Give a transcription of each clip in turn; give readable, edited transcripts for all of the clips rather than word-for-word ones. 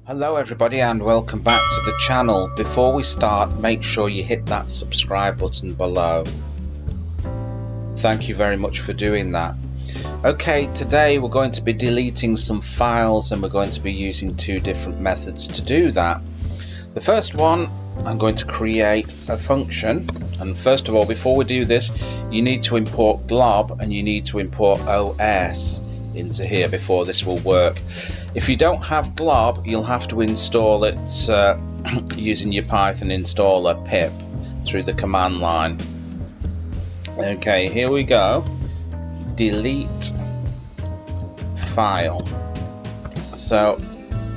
Hello everybody and welcome back to the channel. Before we start, make sure you hit that subscribe button below. Thank you very much for doing that. Okay, today we're going to be deleting some files and we're going to be using two different methods to do that. The first one, I'm going to create a function, and first of all, before we do this, you need to import glob and you need to import OS into here before this will work. If you don't have glob, you'll have to install it using your Python installer pip through the command line. Okay, here we go. Delete file. So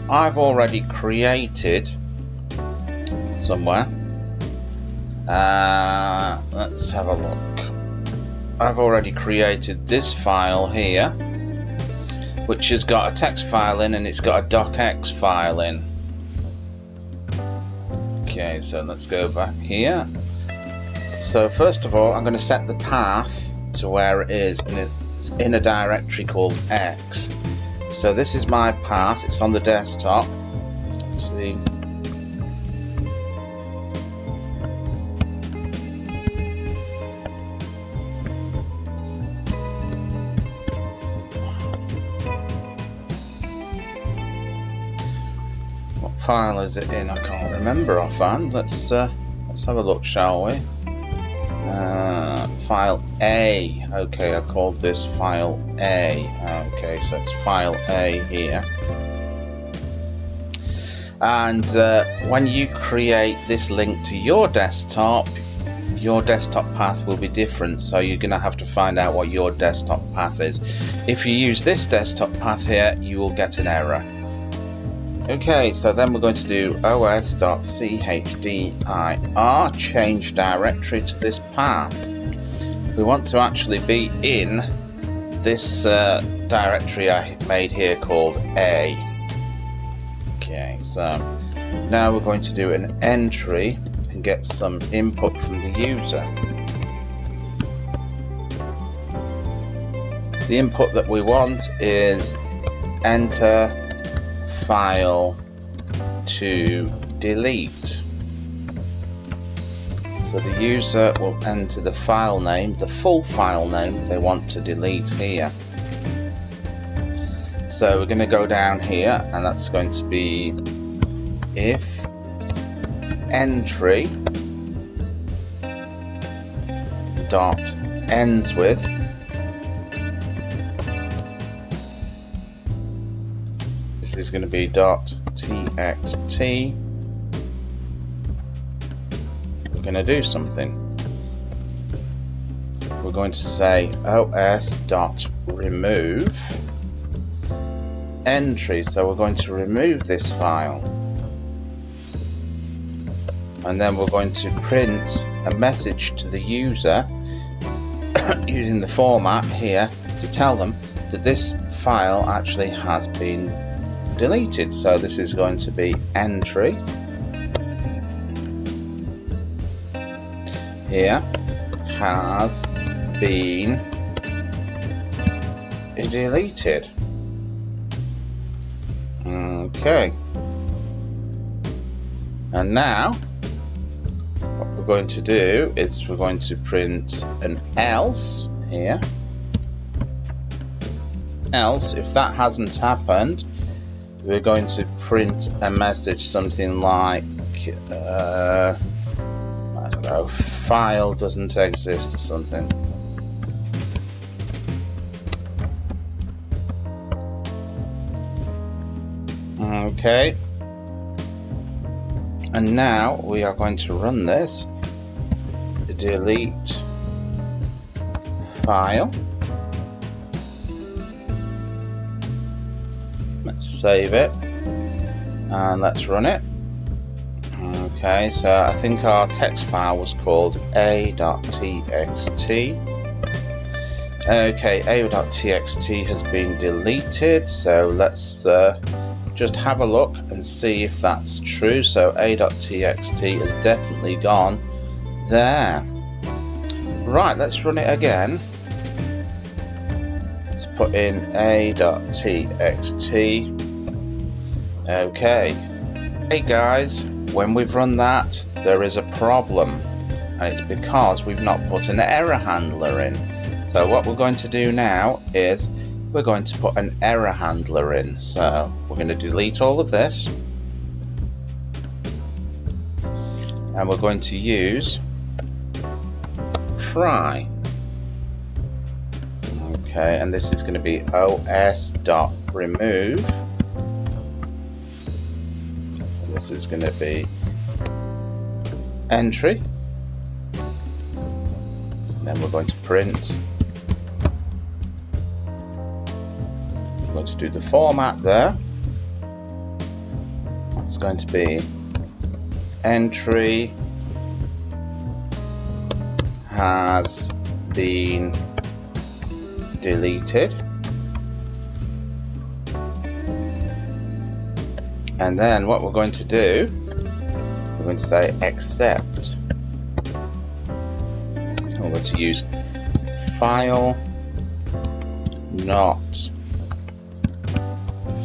I've already created somewhere. Let's have a look. I've already created this file here, which has got a text file in and it's got a docx file in. Okay, so let's go back here. So first of all, I'm going to set the path to where it is, and it's in a directory called X. So this is my path, it's on the desktop. Let's see. What file is it in? I can't remember offhand. Let's have a look, shall we? File A. Okay, I called this file A. Okay, so it's file A here. And when you create this link to your desktop path will be different, so you're going to have to find out what your desktop path is. If you use this desktop path here, you will get an error. Okay, so then we're going to do os.chdr, change directory to this path. We want to actually be in this directory I made here called A. Okay, so now we're going to do an entry and get some input from the user. The input that we want is enter file to delete. So the user will enter the file name, the full file name they want to delete here. So we're going to go down here, and that's going to be if entry dot endswith is going to be .txt. We're going to do something. We're going to say os.remove entry. So we're going to remove this file, and then we're going to print a message to the user using the format here to tell them that this file actually has been deleted. So this is going to be entry here has been deleted. Okay, and now what we're going to do is we're going to print an else here. Else, if that hasn't happened, we're going to print a message something like I don't know, file doesn't exist or something. Okay, and now we are going to run this. Delete file. Let's save it and let's run it. Okay, so I think our text file was called a.txt. Okay, a.txt has been deleted, so let's just have a look and see if that's true. So a.txt has definitely gone there. Right, let's run it again. Let's put in a.txt Okay. Hey guys, when we've run that, there is a problem, and it's because we've not put an error handler in. So what we're going to do now is we're going to put an error handler in. So we're going to delete all of this, and we're going to use try. Okay, and this is going to be os.remove. This is going to be entry. And then we're going to print. We're going to do the format there. It's going to be entry has been deleted. And then what we're going to do, we're going to say except. We're going to use file not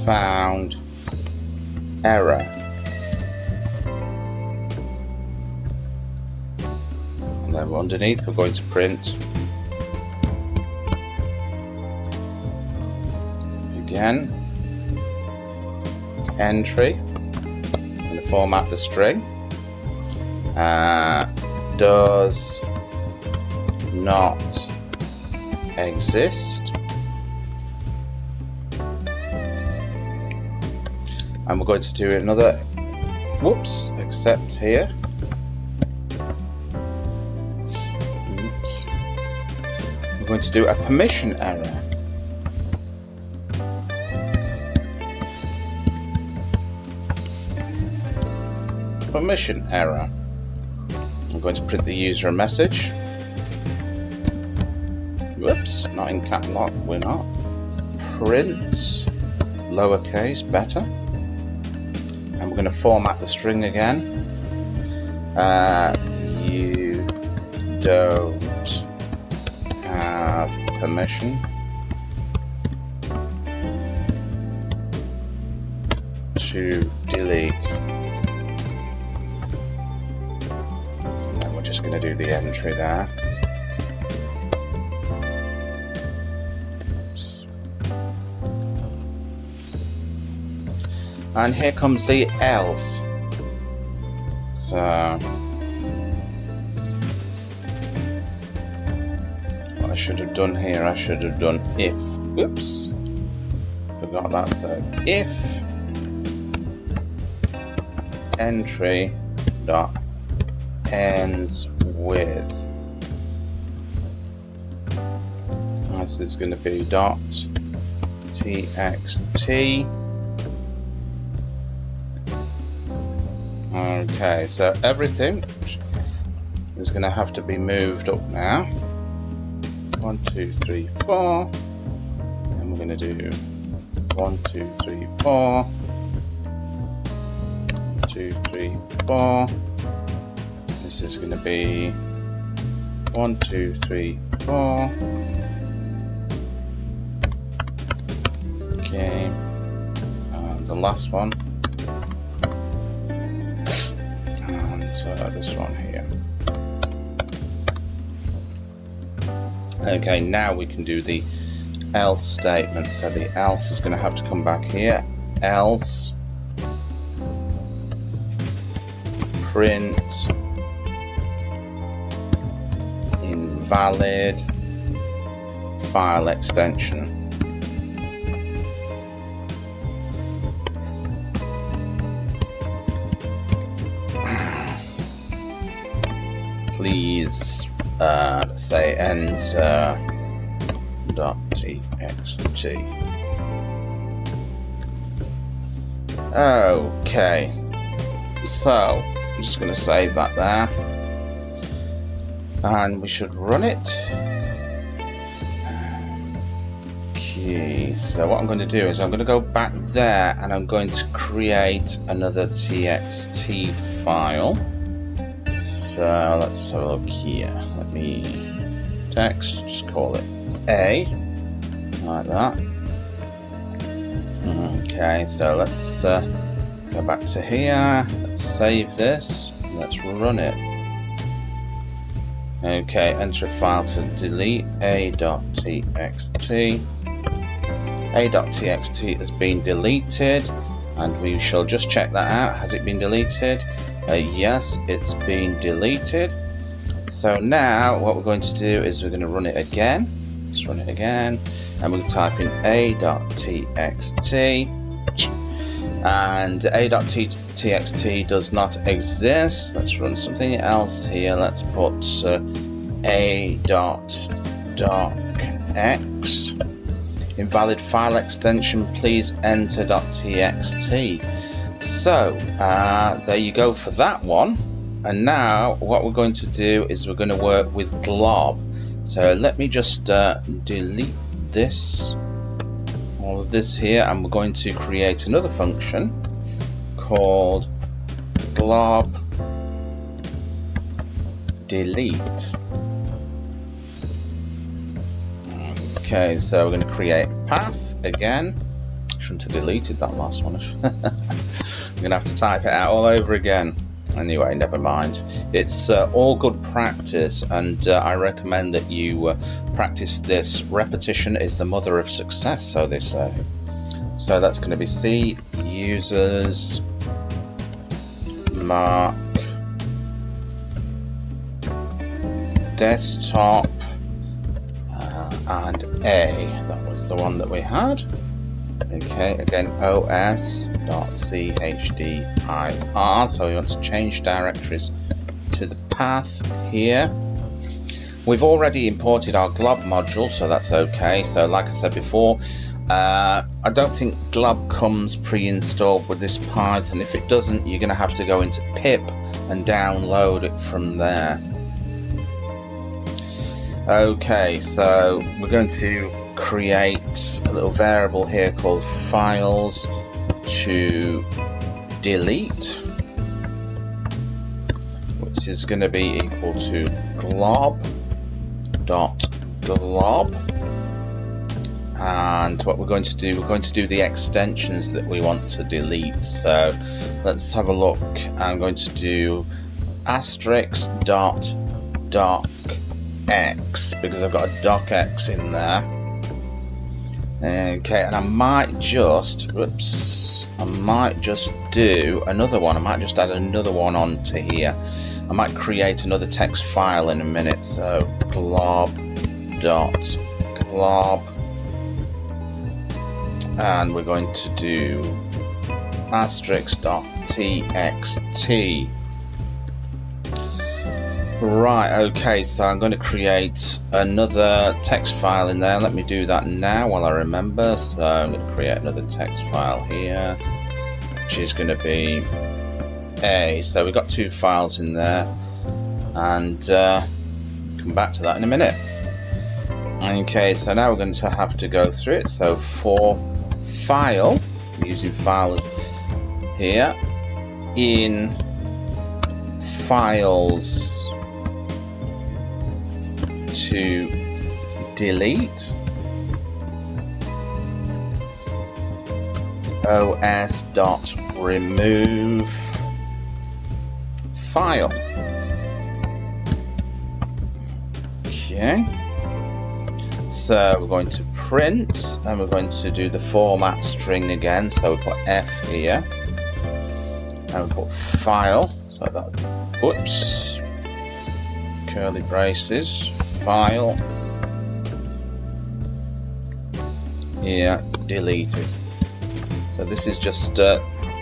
found error. And then underneath we're going to print again entry. I'm going to format the string. Does not exist. And we're going to do another except here. We're going to do a permission error. Permission error. I'm going to print the user a message. Whoops, not in cap lock, we're not. Print, lowercase, better. And we're going to format the string again. You don't have permission to delete. And then we're just going to do the entry there. And here comes the else. So what I should have done here, I should have done if. Oops, forgot that. So if entry dot ends with. This is going to be dot txt. Okay, so everything is going to have to be moved up now. 1, 2, 3, 4. And we're going to do 1, 2, 3, 4. 1, 2, 3, 4. This is going to be 1, 2, 3, 4. Okay, and the last one. This one here. Okay, now we can do the else statement. So the else is going to have to come back here. Else print invalid file extension. Please say enter.txt. Okay, so I'm just going to save that there, and we should run it. Okay, so what I'm going to do is I'm going to go back there and I'm going to create another txt file. So let's have a look here. Let me text, just call it A, like that. Okay, so let's go back to here. Let's save this. Let's run it. Okay, enter a file to delete a.txt. A.txt has been deleted, and we shall just check that out. Has it been deleted? Yes, it's been deleted. So now what we're going to do is we're going to run it again. Let's run it again, and we'll type in a.txt, and a.txt does not exist. Let's run something else here. Let's put a.docx. Invalid file extension, please enter .txt. So there you go for that one. And now what we're going to do is we're going to work with glob. So let me just delete this, all of this here, and we're going to create another function called glob delete. Okay, so we're going to create a path again. Shouldn't have deleted that last one. I'm going to have to type it out all over again. Anyway, never mind. It's all good practice, and I recommend that you practice this. Repetition is the mother of success, so they say. So that's going to be C users mark desktop and A. That was the one that we had. Okay, again os.chdir. So we want to change directories to the path here. We've already imported our glob module, so that's okay. So like I said before, I don't think glob comes pre-installed with this Python. If it doesn't, you're going to have to go into pip and download it from there. Okay, so we're going to create a little variable here called files to delete, which is going to be equal to glob.glob. And what we're going to do the extensions that we want to delete. So let's have a look. I'm going to do *docx because I've got a docx in there. Okay, and I might just do another one. I might just add another one onto here. I might create another text file in a minute. So glob.glob, and we're going to do *.txt. Right, okay, so I'm going to create another text file in there. Let me do that now while I remember. So I'm going to create another text file here, which is going to be A. So we've got two files in there, and come back to that in a minute. Okay, so now we're going to have to go through it. So for file, I'm using file here, in files to delete, os.remove file. Okay, so we're going to print, and we're going to do the format string again. So we put F here, and we put file. So that, whoops, curly braces, file here, deleted. So this is just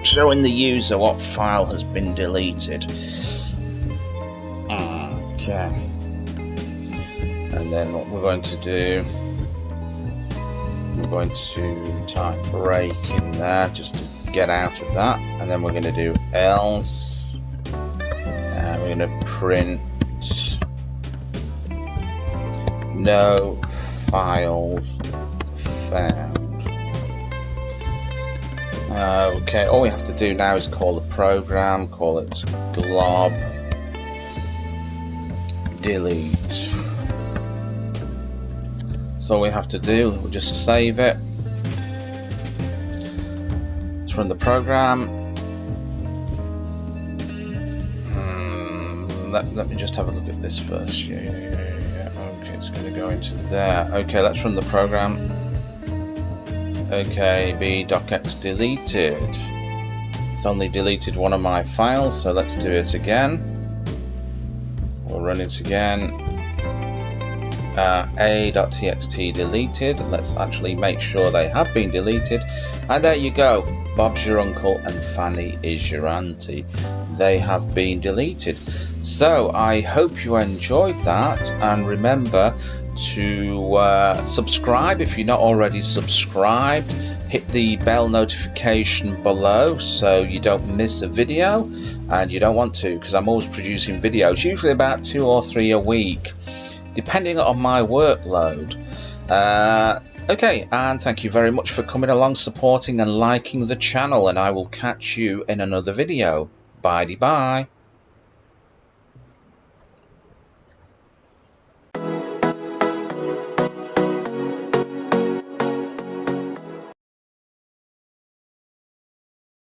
showing the user what file has been deleted. Okay, and then what we're going to do, we're going to type break in there just to get out of that, and then we're going to do else, and we're going to print no files found. Okay, all we have to do now is call the program, call it glob delete. So all we have to do, we'll just save it. let's run the program. Let me just have a look at this first. Yeah. Okay, it's going to go into there. Okay, let's run the program. Okay, b.docx deleted. It's only deleted one of my files, so let's do it again. We'll run it again. A.txt deleted. Let's actually make sure they have been deleted. And there you go. Bob's your uncle and Fanny is your auntie. They have been deleted. So I hope you enjoyed that, and remember to subscribe if you're not already subscribed. Hit the bell notification below so you don't miss a video, and you don't want to, because I'm always producing videos, usually about 2 or 3 a week, depending on my workload. Okay, and thank you very much for coming along, supporting and liking the channel, and I will catch you in another video. Bye-bye.